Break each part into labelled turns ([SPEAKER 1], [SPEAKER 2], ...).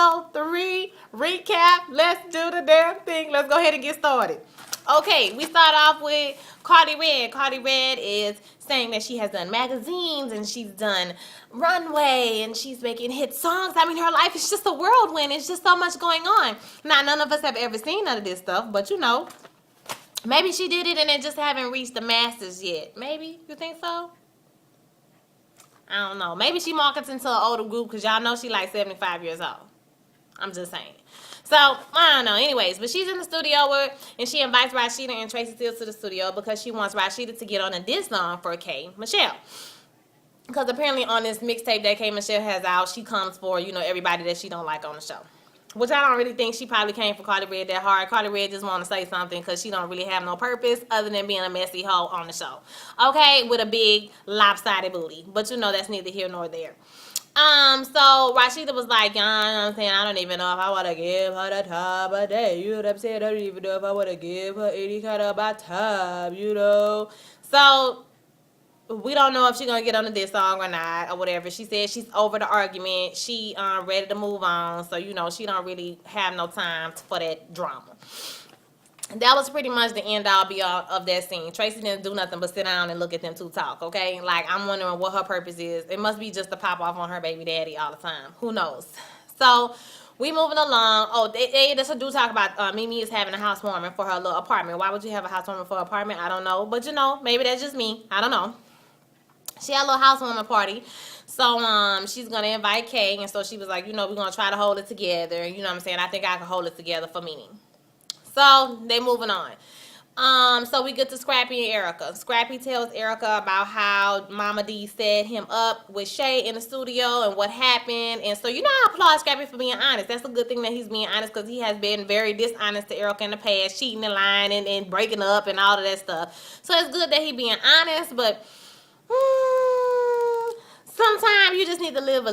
[SPEAKER 1] Ep3 recap. Let's do the damn thing. Let's go ahead and get started. Okay, we start off with Cardi Red. Cardi Red is saying that she has done magazines and she's done runway and she's making hit songs. I mean, her life is just a whirlwind. It's just so much going on. Now, none of us have ever seen none of this stuff, but you know, maybe she did it and it just haven't reached the masses yet. Maybe? You think so? I don't know. Maybe she marketing to an older group because y'all know she like 75 years old. I'm just saying. So, I don't know. Anyways, but she's in the studio and she invites Rashida and Tracy Steele to the studio because she wants Rashida to get on a diss song for K. Michelle. Because apparently on this mixtape that K. Michelle has out, she comes for, you know, everybody that she don't like on the show. Which I don't really think she probably came for Cardi Red that hard. Cardi Red just want to say something because she don't really have no purpose other than being a messy hoe on the show. Okay? With a big lopsided booty. But you know that's neither here nor there. So Rashida was like, you know what I'm saying? I don't even know if I want to give her the time of day. You know what I'm saying? I don't even know if I want to give her any kind of my time, you know? So we don't know if she's going to get on this song or not or whatever. She said she's over the argument. She ready to move on. So, you know, she don't really have no time for that drama. That was pretty much the end all be all of that scene. Tracy didn't do nothing but sit down and look at them two talk, okay? Like, I'm wondering what her purpose is. It must be just to pop off on her baby daddy all the time. Who knows? So, we moving along. Oh, they just do talk about Mimi is having a housewarming for her little apartment. Why would you have a housewarming for an apartment? I don't know. But, you know, maybe that's just me. I don't know. She had a little housewarming party. So, she's going to invite Kay. And so she was like, you know, we're going to try to hold it together. You know what I'm saying? I think I can hold it together for Mimi. So, they moving on. So we get to Scrappy and Erica. Scrappy tells Erica about how Mama D set him up with Shay in the studio and what happened. And so, you know, I applaud Scrappy for being honest. That's a good thing that he's being honest because he has been very dishonest to Erica in the past, cheating and lying and breaking up and all of that stuff. So it's good that he being honest, but sometimes you just need to live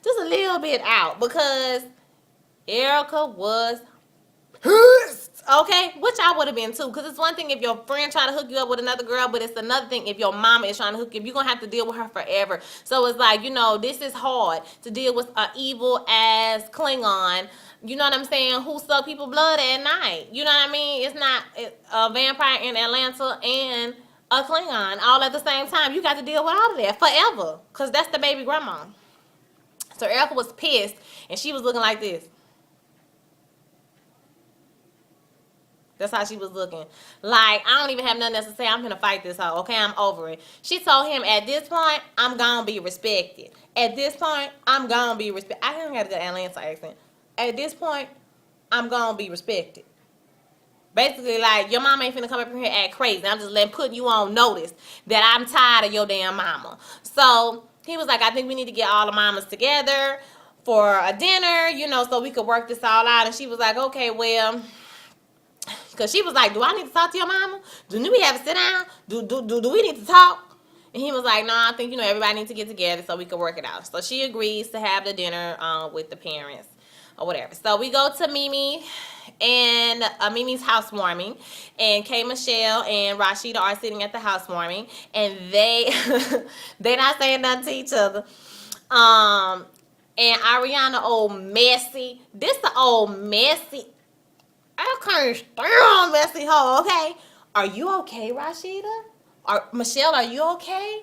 [SPEAKER 1] just a little bit out because Erica was okay, which I would have been too, because it's one thing if your friend try to hook you up with another girl, but it's another thing if your mama is trying to hook you up. You're going to have to deal with her forever. So it's like, you know, this is hard to deal with an evil ass Klingon, you know what I'm saying, who suck people blood at night. You know what I mean? It's not a vampire in Atlanta and a Klingon all at the same time. You got to deal with all of that forever, because that's the baby grandma. So Erica was pissed, and she was looking like this. That's how she was looking. Like, I don't even have nothing else to say. I'm gonna fight this hoe. Okay, I'm over it. She told him, at this point, I'm gonna be respected. At this point, I'm gonna be respected. I ain't got a good Atlanta accent. At this point, I'm gonna be respected. Basically, like, your mama ain't finna come up here and act crazy. I'm just putting you on notice that I'm tired of your damn mama. So, he was like, I think we need to get all the mamas together for a dinner, you know, so we could work this all out. And she was like, okay, well... Because she was like, do I need to talk to your mama? Do we have to sit down? Do we need to talk? And he was like, no, I think, you know, everybody needs to get together so we can work it out. So she agrees to have the dinner with the parents or whatever. So we go to Mimi and Mimi's housewarming. And K. Michelle and Rashida are sitting at the housewarming. And they're not saying nothing to each other. And Ariana, old messy. This the old messy. I can't stand messy hoe, okay? Are you okay, Rashida? Michelle, are you okay?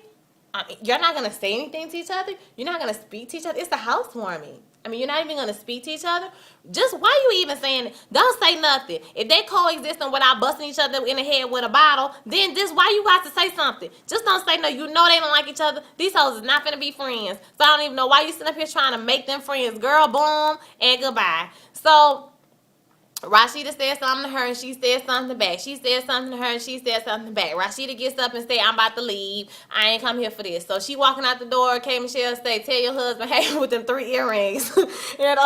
[SPEAKER 1] You're not going to say anything to each other? You're not going to speak to each other? It's the housewarming. I mean, you're not even going to speak to each other? Just why you even saying it? Don't say nothing. If they coexisting without busting each other in the head with a bottle, then just why you got to say something? Just don't say no. You know they don't like each other. These hoes is not going to be friends. So I don't even know why you sitting up here trying to make them friends. Girl, boom, and goodbye. So... Rashida said something to her and she said something back. She said something to her and she said something back. Rashida gets up and say, I'm about to leave. I ain't come here for this. So she walking out the door. K. Michelle say, tell your husband, hey, with them 3 earrings. And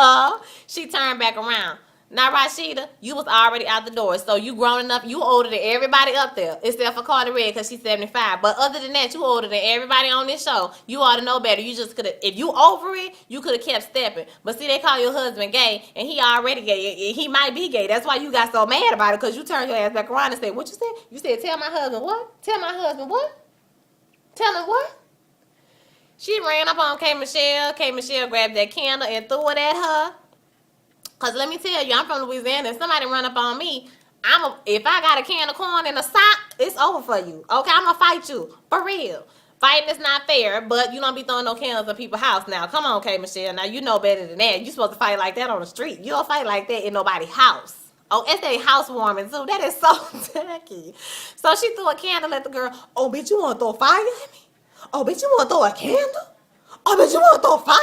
[SPEAKER 1] she turned back around. Now, Rashida, you was already out the door. So you grown enough. You older than everybody up there. Except for Cardi Red because she's 75. But other than that, you older than everybody on this show. You ought to know better. You just could have, if you over it, you could have kept stepping. But see, they call your husband gay. And he already gay. He might be gay. That's why you got so mad about it. Because you turned your ass back around and said, what you said? You said, tell my husband what? Tell my husband what? Tell him what? She ran up on K. Michelle. K. Michelle grabbed that candle and threw it at her. Cause let me tell you, I'm from Louisiana. If somebody run up on me, if I got a can of corn and a sock, it's over for you. Okay, I'm gonna fight you for real. Fighting is not fair, but you don't be throwing no cans at people's house now. Come on, K Michelle. Now you know better than that. You supposed to fight like that on the street. You don't fight like that in nobody's house. Oh, it's a housewarming too. That is so tacky. So she threw a candle at the girl. Oh, bitch, you want to throw fire at me? Oh, bitch, you want to throw a candle? Oh, bitch, you want to throw fire?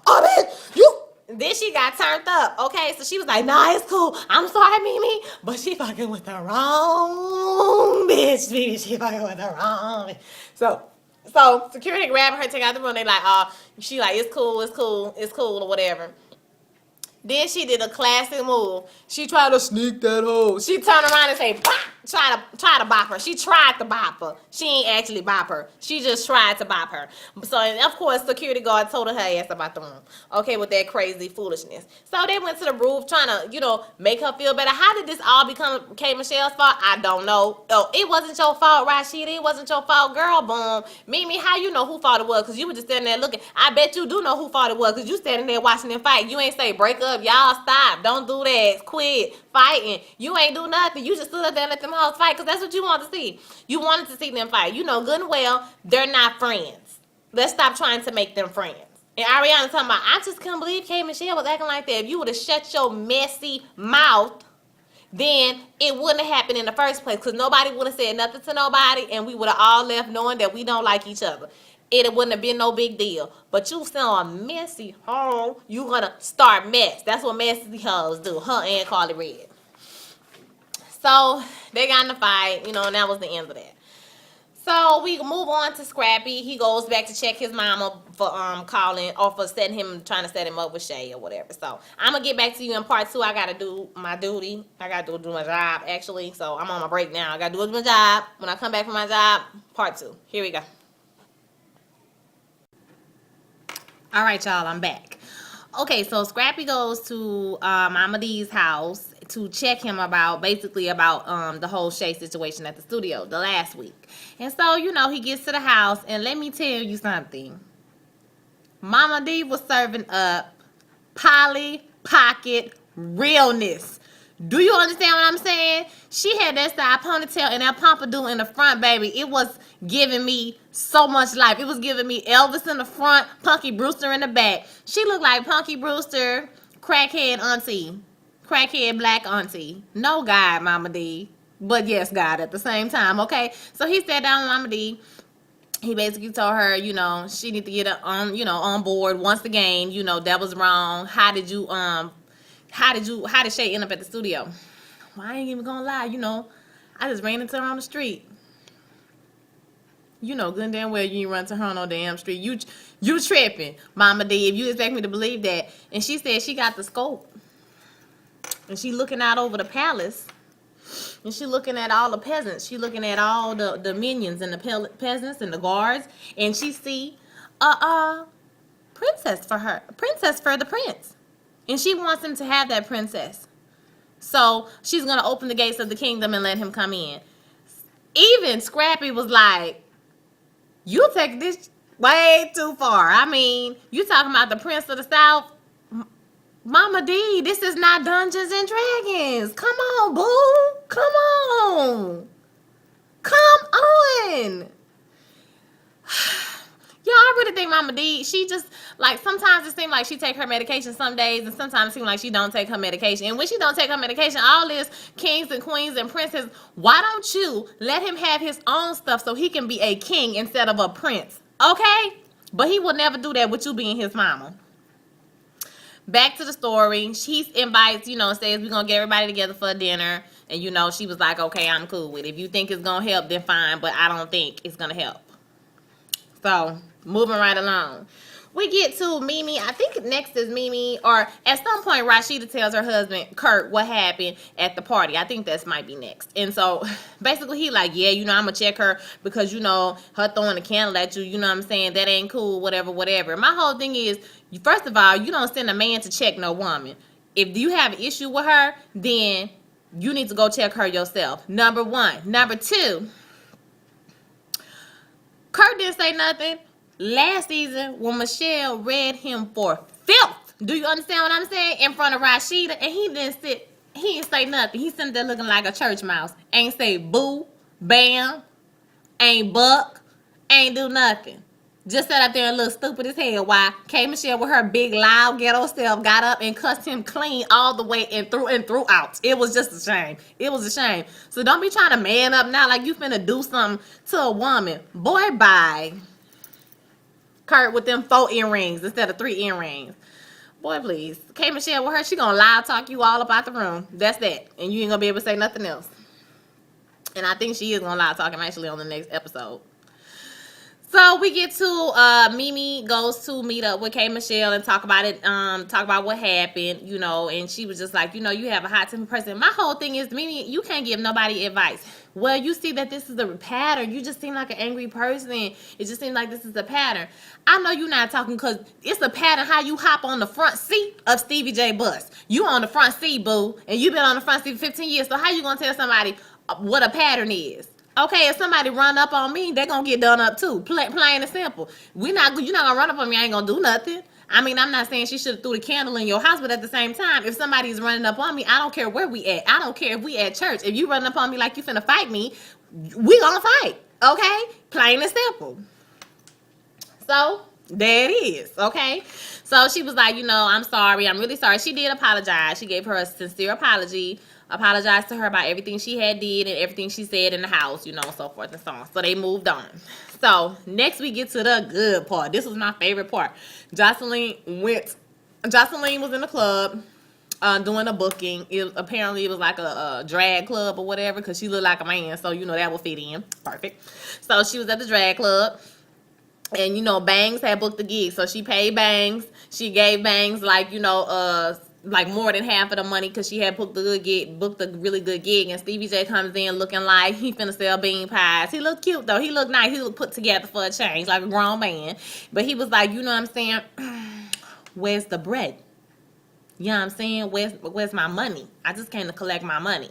[SPEAKER 1] Oh, bitch, you... Then she got turned up. Okay, so she was like, nah, it's cool. I'm sorry, Mimi. But she fucking with the wrong bitch. Mimi, she fucking with the wrong bitch. So security grabbed her, take out the room. They like, she like, it's cool, or whatever. Then she did a classic move. She tried to sneak that hoe. She turned around and say, bop! Try to bop her. She tried to bop her. She ain't actually bop her. She just tried to bop her. So, of course, security guard told her ass about the room. Okay, with that crazy foolishness. So they went to the roof trying to, make her feel better. How did this all become K. Michelle's fault? I don't know. Oh, it wasn't your fault, Rashida. It wasn't your fault, girl. Boom. Mimi, how you know who fault it was? Because you were just standing there looking. I bet you do know who fault it was because you standing there watching them fight. You ain't say break up. Y'all stop. Don't do that. Quit fighting. You ain't do nothing. You just stood up there and let them hoes fight because that's what you want to see. You wanted to see them fight. You know good and well they're not friends. Let's stop trying to make them friends. And Ariana talking about, I just couldn't believe K. Michelle was acting like that. If you would have shut your messy mouth, then it wouldn't have happened in the first place because nobody would have said nothing to nobody and we would have all left knowing that we don't like each other. It wouldn't have been no big deal. But you still a messy hoe. You gonna start mess. That's what messy hoes do. Her and Carly Red. So they got in a fight, and that was the end of that. So we move on to Scrappy. He goes back to check his mama for calling or for trying to set him up with Shay or whatever. So I'm gonna get back to you in part 2. I gotta do my duty. I gotta do my job actually. So I'm on my break now. I gotta do my job. When I come back from my job, part 2. Here we go. All right, y'all, I'm back. Okay, so Scrappy goes to Mama D's house to check him about the whole Shay situation at the studio the last week. And so, he gets to the house, and let me tell you something. Mama D was serving up Polly Pocket realness. Do you understand what I'm saying? She had that side ponytail and that pompadour in the front, baby. It was giving me so much life. It was giving me Elvis in the front, Punky Brewster in the back. She looked like Punky Brewster, crackhead auntie. Crackhead black auntie. No God, Mama D. But yes, God at the same time, okay? So he sat down with Mama D. He basically told her, she need to get on board once again. That was wrong. How did Shay end up at the studio? Well, I ain't even gonna lie, I just ran into her on the street. Good and damn well you ain't run to her on no damn street. You tripping, Mama D, if you expect me to believe that. And she said she got the scope. And she looking out over the palace. And she looking at all the peasants. She looking at all the minions and the peasants and the guards. And she see a princess for the prince. And she wants him to have that princess. So she's going to open the gates of the kingdom and let him come in. Even Scrappy was like, you take this way too far. I mean, you talking about the Prince of the South? Mama D, this is not Dungeons and Dragons. Come on, boo. Come on. Come on. Y'all, I really think Mama D, she just, sometimes it seems like she take her medication some days, and sometimes it seems like she don't take her medication. And when she don't take her medication, all this kings and queens and princes, why don't you let him have his own stuff so he can be a king instead of a prince? Okay? But he will never do that with you being his mama. Back to the story. She invites, says we're going to get everybody together for dinner. And, she was like, okay, I'm cool with it. If you think it's going to help, then fine. But I don't think it's going to help. So, moving right along. We get to Mimi. I think next is Mimi. Or at some point, Rashida tells her husband, Kurt, what happened at the party. I think that might be next. And so, basically, he like, yeah, I'm going to check her because, her throwing a candle at you, you know what I'm saying? That ain't cool, whatever. My whole thing is, first of all, you don't send a man to check no woman. If you have an issue with her, then you need to go check her yourself. Number 1. Number 2, Kurt didn't say nothing last season when Michelle read him for filth. Do you understand what I'm saying? In front of Rashida, and he didn't say nothing. He sitting there looking like a church mouse. Ain't say boo, bam, ain't buck, ain't do nothing. Just sat up there and looked stupid as hell. Why? K Michelle with her big loud ghetto self got up and cussed him clean all the way and threw out. It was just a shame. It was a shame. So don't be trying to man up now like you finna do something to a woman. Boy, bye. Kurt with them 4 earrings instead of 3 earrings. Boy, please. K Michelle with her, she gonna loud talk you all about the room. That's that. And you ain't gonna be able to say nothing else. And I think she is gonna loud talk him actually on the next episode. So we get to Mimi goes to meet up with K Michelle and talk about it, talk about what happened, you know, and she was just like, you know, you have a hot temper person. My whole thing is, Mimi, you can't give nobody advice. Well, you see that this is a pattern. You just seem like an angry person. It just seems like this is a pattern. I know you're not talking because it's a pattern how you hop on the front seat of Stevie J bus. You on the front seat, boo, and you've been on the front seat for 15 years. So how you gonna tell somebody what a pattern is? Okay, if somebody run up on me, they're going to get done up too. Plain and simple. You're not going to run up on me, I ain't going to do nothing. I mean, I'm not saying she should have threw the candle in your house, but at the same time, if somebody's running up on me, I don't care where we at. I don't care if we at church. If you run up on me like you finna fight me, we gonna fight. Okay? Plain and simple. So, there it is. Okay? So, she was like, you know, I'm sorry. I'm really sorry. She did apologize. She gave her a sincere apology. Apologized to her about everything she had did and everything she said in the house, you know, so forth and so on. So they moved on. So next we get to the good part. This was my favorite part. Jocelyn was in the club doing a booking. Apparently it was like a drag club or whatever because she looked like a man. So, you know, that would fit in. Perfect. So she was at the drag club. And, you know, Bangs had booked the gig. So she paid Bangs. She gave Bangs, like, you know, like more than half of the money because she had booked a really good gig. And Stevie J comes in looking like he finna sell bean pies. He looked cute though. He looked nice. He looked put together for a change, like a grown man. But he was like, you know what I'm saying? Where's the bread? You know what I'm saying? Where's my money? I just came to collect my money.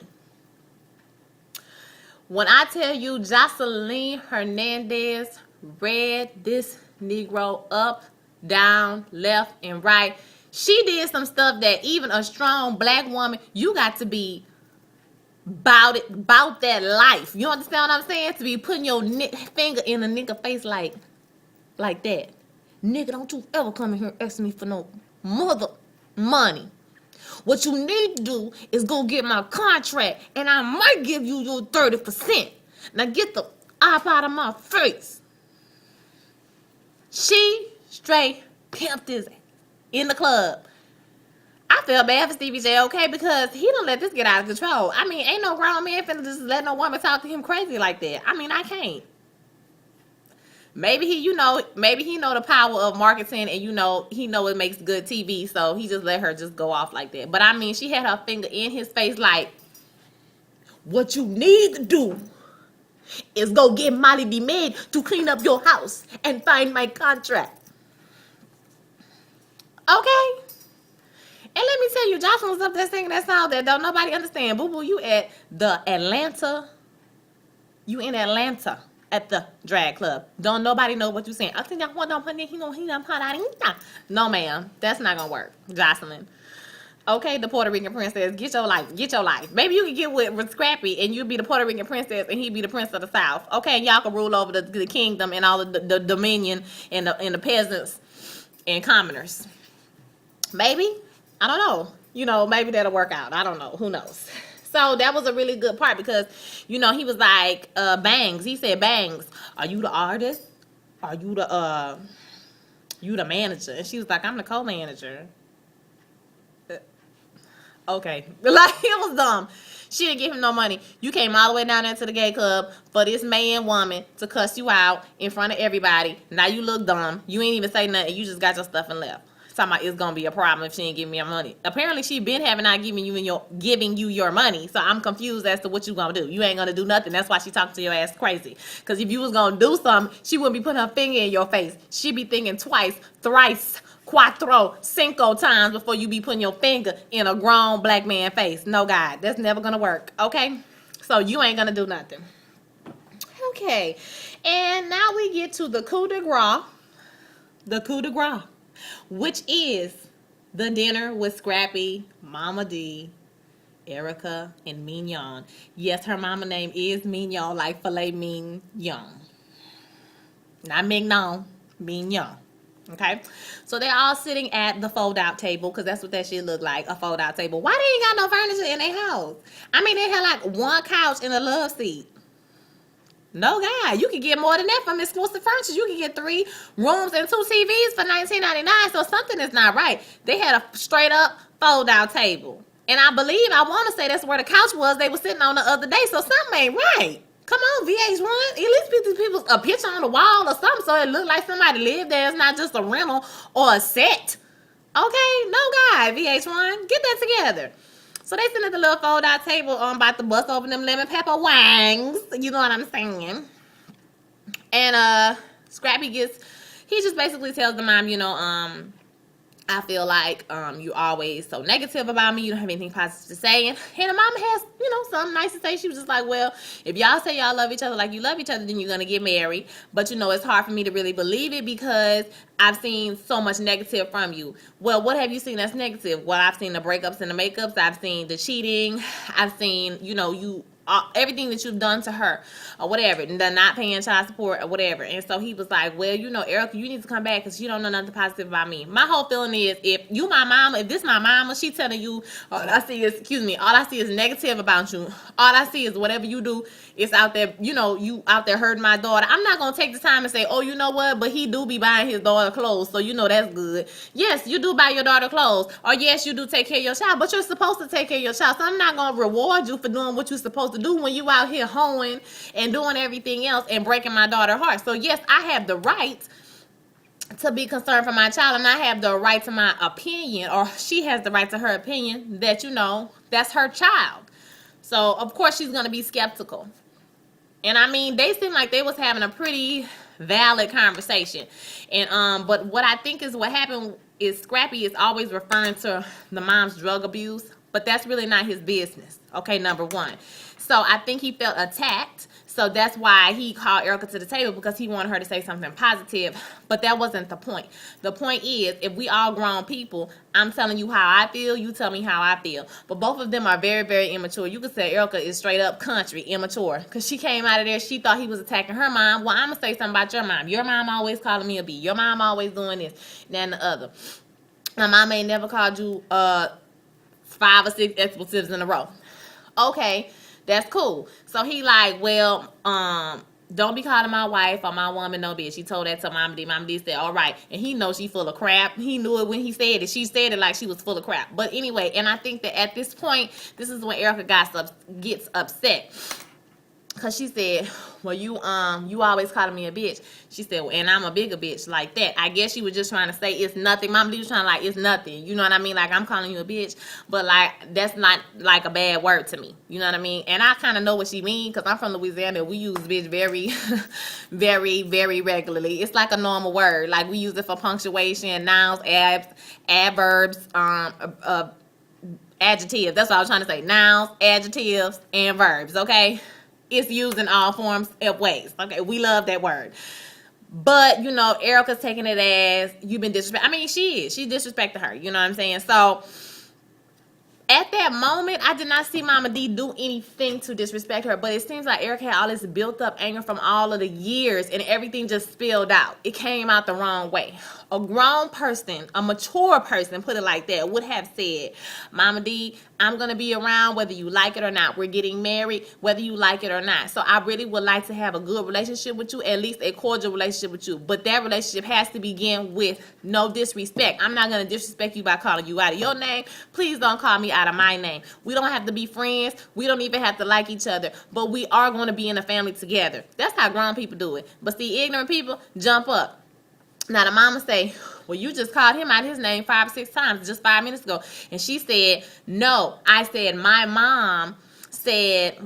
[SPEAKER 1] When I tell you Jocelyn Hernandez read this Negro up, down, left, and right. She did some stuff that even a strong black woman, you got to be about that life. You understand what I'm saying? To be putting your finger in a nigga face like that. Nigga, don't you ever come in here asking me for no mother money. What you need to do is go get my contract and I might give you your 30%. Now get the up out of my face. She straight pimped his in the club. I feel bad for Stevie J, okay, because he don't let this get out of control. I mean, ain't no grown man finna just let no woman talk to him crazy like that. I mean, I can't. Maybe he know the power of marketing and he know it makes good TV, so he just let her just go off like that. But I mean, she had her finger in his face like, what you need to do is go get Molly the maid to clean up your house and find my contract. Okay? And let me tell you, Jocelyn was up there singing that song that don't nobody understand. Boo boo, you at the Atlanta. You in Atlanta at the drag club. Don't nobody know what you saying. I think no, ma'am. That's not gonna work, Jocelyn. Okay, the Puerto Rican princess. Get your life. Get your life. Maybe you can get with Scrappy and you be the Puerto Rican princess and he be the prince of the South. Okay, y'all can rule over the kingdom and all of the dominion and the peasants and commoners. Maybe. I don't know. Maybe that'll work out. I don't know. Who knows? So that was a really good part because, he was like, Bangs. He said, Bangs, are you the artist? Are you the manager? And she was like, I'm the co-manager. Okay. Like, it was dumb. She didn't give him no money. You came all the way down there to the gay club for this man woman to cuss you out in front of everybody. Now you look dumb. You ain't even say nothing. You just got your stuff and left. Talking about it's gonna be a problem if she ain't giving me her money. Apparently she been having not giving you your money. So I'm confused as to what you gonna do. You ain't gonna do nothing. That's why she talking to your ass crazy. Because if you was gonna do something, she wouldn't be putting her finger in your face. She'd be thinking twice, thrice, cuatro, cinco times before you be putting your finger in a grown black man face. No, God, that's never gonna work. Okay, so you ain't gonna do nothing. Okay, and now we get to the coup de grace. The coup de grace, which is the dinner with Scrappy, Mama D, Erica, and Mignon. Yes, her mama name is Mignon, like filet mignon. Not Mignon, Mignon. Okay, so they're all sitting at the fold-out table because that's what that shit look like, a fold-out table. Why they ain't got no furniture in their house? I mean, they had like one couch and a love seat. No, God, you can get more than that from exclusive furniture. You can get 3 rooms and 2 TVs for $19.99. So something is not right. They had a straight up fold out table, and I want to say that's where the couch was. They were sitting on the other day. So something ain't right. Come on, VH1. At least put these people a picture on the wall or something so it look like somebody lived there. It's not just a rental or a set. Okay, no, God, VH1, get that together. So they sitting at the little fold-out table about to bust open them lemon pepper wangs. You know what I'm saying? And Scrappy he just basically tells the mom, I feel like you always so negative about me. You don't have anything positive to say. And the mama has, something nice to say. She was just like, well, if y'all say y'all love each other like you love each other, then you're going to get married. But, it's hard for me to really believe it because I've seen so much negative from you. Well, what have you seen that's negative? Well, I've seen the breakups and the makeups. I've seen the cheating. I've seen, everything that you've done to her or whatever, the not paying child support or whatever. And so he was like, well, Erica, you need to come back because you don't know nothing positive about me. My whole feeling is if this my mama, she telling you all I see is negative about you. All I see is whatever you do is out there, you out there hurting my daughter. I'm not going to take the time and say, oh, you know what? But he do be buying his daughter clothes. So, that's good. Yes, you do buy your daughter clothes. Or yes, you do take care of your child, but you're supposed to take care of your child. So I'm not going to reward you for doing what you're supposed to do when you out here hoeing and doing everything else and breaking my daughter's heart. So yes, I have the right to be concerned for my child, and I have the right to my opinion, or she has the right to her opinion that that's her child. So of course she's going to be skeptical. And I mean, they seemed like they was having a pretty valid conversation. And but what I think is what happened is Scrappy is always referring to the mom's drug abuse, but that's really not his business. Okay, number one. So I think he felt attacked. So that's why he called Erica to the table, because he wanted her to say something positive. But that wasn't the point. The point is, if we all grown people, I'm telling you how I feel, you tell me how I feel. But both of them are very, very immature. You could say Erica is straight up country, immature. Because she came out of there, she thought he was attacking her mom. Well, I'm going to say something about your mom. Your mom always calling me a B. Your mom always doing this, that, and the other. My mom ain't never called you 5 or 6 expletives in a row. Okay. That's cool. So he like, well, don't be calling my wife or my woman no bitch. She told that to Mama D. Mama D said, all right. And he knows she full of crap. He knew it when he said it. She said it like she was full of crap. But anyway, and I think that at this point, this is when Erica gets upset. Because she said, well, you always calling me a bitch. She said, well, and I'm a bigger bitch like that. I guess she was just trying to say it's nothing. Mama D was trying to like, it's nothing. You know what I mean? Like, I'm calling you a bitch. But, like, that's not, like, a bad word to me. You know what I mean? And I kind of know what she means, because I'm from Louisiana. We use bitch very, very, very regularly. It's like a normal word. Like, we use it for punctuation, nouns, adverbs, adjectives. That's what I was trying to say. Nouns, adjectives, and verbs, okay? It's used in all forms of ways. Okay, we love that word. But, Erica's taking it as you've been disrespected. I mean, she is. She disrespected her. You know what I'm saying? So, at that moment, I did not see Mama D do anything to disrespect her. But it seems like Erica had all this built up anger from all of the years, and everything just spilled out. It came out the wrong way. A grown person, a mature person, put it like that, would have said, Mama D, I'm going to be around whether you like it or not. We're getting married whether you like it or not. So I really would like to have a good relationship with you, at least a cordial relationship with you. But that relationship has to begin with no disrespect. I'm not going to disrespect you by calling you out of your name. Please don't call me out of my name. We don't have to be friends. We don't even have to like each other. But we are going to be in a family together. That's how grown people do it. But see, ignorant people jump up. Now, the mama say, well, you just called him out his name 5 or 6 times just 5 minutes ago. And she said, no, I said, my mom said,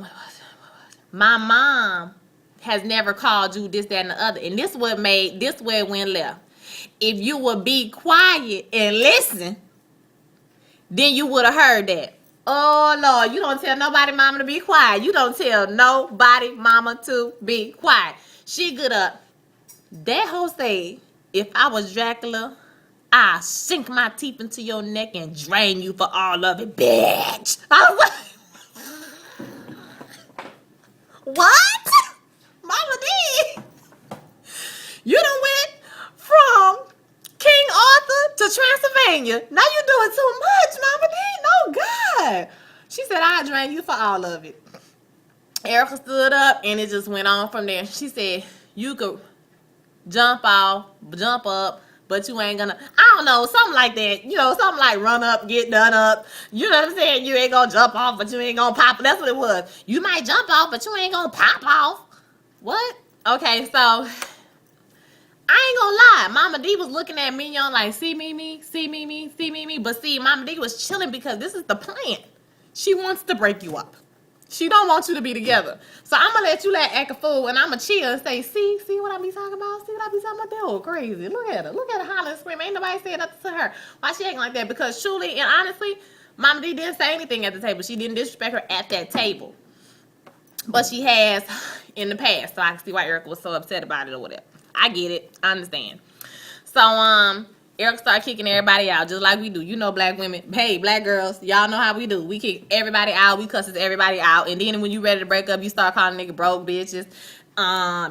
[SPEAKER 1] my mom has never called you this, that, and the other. And this where it went left. If you would be quiet and listen, then you would have heard that. Oh, Lord, you don't tell nobody mama to be quiet. You don't tell nobody mama to be quiet. She good up. That hoe said, if I was Dracula, I sink my teeth into your neck and drain you for all of it, bitch. I was like, what? Mama D, you done went from King Arthur to Transylvania. Now you doing too much, Mama D. No, God. She said, I'll drain you for all of it. Erica stood up, and it just went on from there. She said, you could jump up, but you ain't gonna, I don't know, something like that. You know, something like run up, get done up. You know what I'm saying? You ain't gonna jump off, but you ain't gonna pop. That's what it was. You might jump off, but you ain't gonna pop off. What? Okay, so I ain't gonna lie. Mama D was looking at me on like, see me. But see, Mama D was chilling because this is the plan. She wants to break you up. She don't want you to be together. So I'm going to let you act a fool, and I'm going to chill and say, see what I be talking about? See what I be talking about? That whole crazy. Look at her. Look at her hollering and screaming. Ain't nobody saying nothing to her. Why she acting like that? Because truly and honestly, Mama D didn't say anything at the table. She didn't disrespect her at that table. But she has in the past. So I can see why Erica was so upset about it or whatever. I get it. I understand. So, Erica started kicking everybody out just like we do. You know, black women, hey, black girls, y'all know how we do. We kick everybody out. We cusses everybody out. And then when you ready to break up, you start calling nigga broke bitches.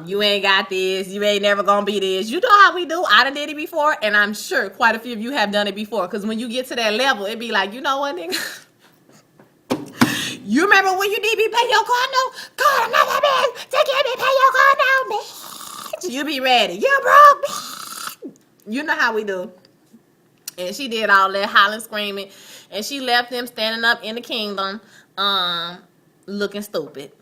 [SPEAKER 1] You ain't got this. You ain't never gonna be this. You know how we do. I done did it before, and I'm sure quite a few of you have done it before. Because when you get to that level, it be like, you know what, nigga? You remember when you need me pay your car note? Call another man to get me pay your car note, bitch. You be ready. You broke, bitch. You know how we do. And she did all that hollering, screaming, and she left them standing up in the kingdom, looking stupid.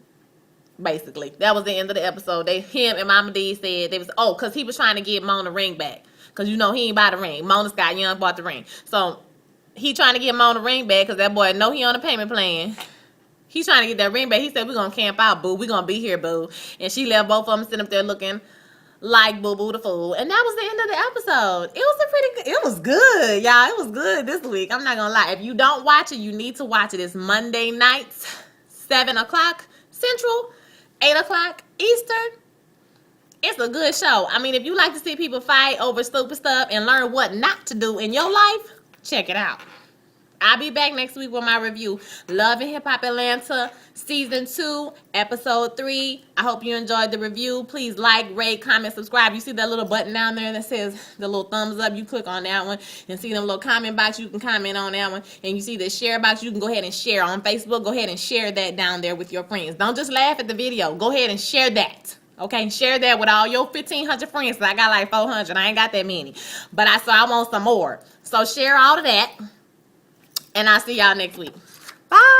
[SPEAKER 1] Basically, that was the end of the episode. Him and Mama D said they was because he was trying to get Mona ring back, because you know he ain't buy the ring. Mona Scott Young bought the ring, so he trying to get Mona ring back because that boy know he on a payment plan. He's trying to get that ring back. He said, we're gonna camp out, boo. We're gonna be here, boo. And she left both of them sitting up there looking like Boo Boo the Fool. And that was the end of the episode. It was it was good, y'all. It was good this week. I'm not gonna lie. If you don't watch it, you need to watch it. It's Monday nights, 7 o'clock Central, 8 o'clock Eastern. It's a good show. I mean, if you like to see people fight over stupid stuff and learn what not to do in your life, check it out. I'll be back next week with my review. Love and Hip Hop Atlanta, Season 2, Episode 3. I hope you enjoyed the review. Please like, rate, comment, subscribe. You see that little button down there that says the little thumbs up? You click on that one and see the little comment box. You can comment on that one. And you see the share box. You can go ahead and share on Facebook. Go ahead and share that down there with your friends. Don't just laugh at the video. Go ahead and share that. Okay, share that with all your 1,500 friends. I got like 400. I ain't got that many. But I want some more. So share all of that. And I'll see y'all next week. Bye.